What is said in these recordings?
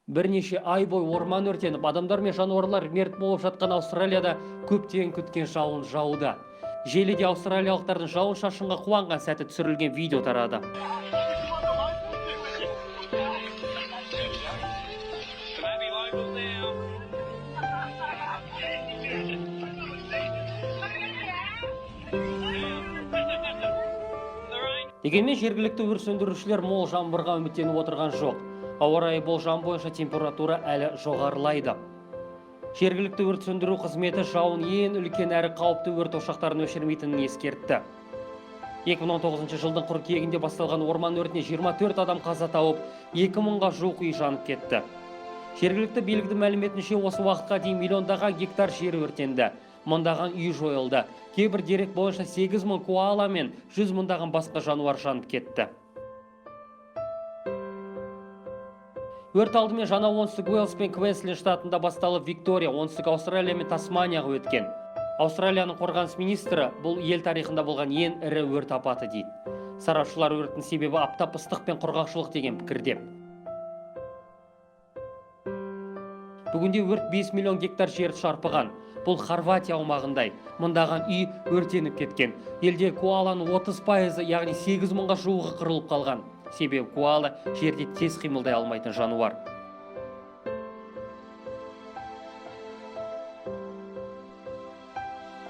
Бірнеше ай бой орман өртеніп, адамдар мен жануарлар мерт болып жатқан Австралияда көптен күткен жауын жауды. Желіде австралиялықтардың жауын шашынға қуанған сәті түсірілген видео тарады. Дегенмен жергілікті өрт сөндірушілер мол жаңбырға үміттеніп отырған жоқ. Ауа райы болжам бойынша температура әлі жоғарылайды. Жергілікті өрт сөндіру қызметі жауын ең үлкен әрі қауіпті өрт ошақтарын өшірмейтінін ескертті. 2019 жылдың қыркүйегінде басталған орман өртіне 24 адам қаза тауып, 2000-ға жуық үй жанып кетті. Жергілікті биліктің мәліметінше осы уақытқа дейін миллиондаған гектар жер өртенді. Мыңдаған үй жойылды. Кейбір дерек бойынша 8000 коала мен 100 мыңдаған басқа жануар жанып кетті. Өрт алдымен жаңа оңтүстік Уэльс пен Квинсленд штатында басталып, Виктория, оңтүстік Австралия мен Тасманияға өткен. Австралияның қорғаныс министрі бұл ел тарихында болған ең ірі өрт апаты дейді. Сарапшылар өрттің себебі аптап ыстық пен құрғақшылық деген пікірде. Бүгінде өрт 5 миллион гектар жерді шарпыған. Бұл Хорватия аумағындай. Мыңдаған үй өртеніп кеткен. Елде коаланың 30%, яғни 8000-ға жуығы қырылып қалған. Себебі коала жерде тез қимылдай алмайтын жануар.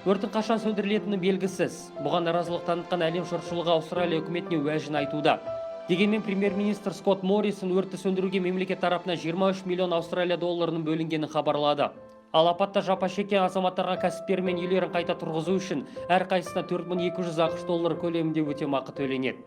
Өрттің қашан сөндірілетіні белгісіз. Бұған наразылық танытқан әлем жұртшылығы Австралия үкіметіне уәжін айтуда. Дегенмен премьер-министр Скотт Моррисон өртті сөндіруге мемлекет тарапынан 23 миллион Австралия долларының бөлінгенін хабарлады. Ал апатта жапа шеккен азаматтарға кәсіпкер мен үйлерін қайта тұрғызу үшін әрқайсысына 4200 ақш доллары көлемінде өтемақы төленеді.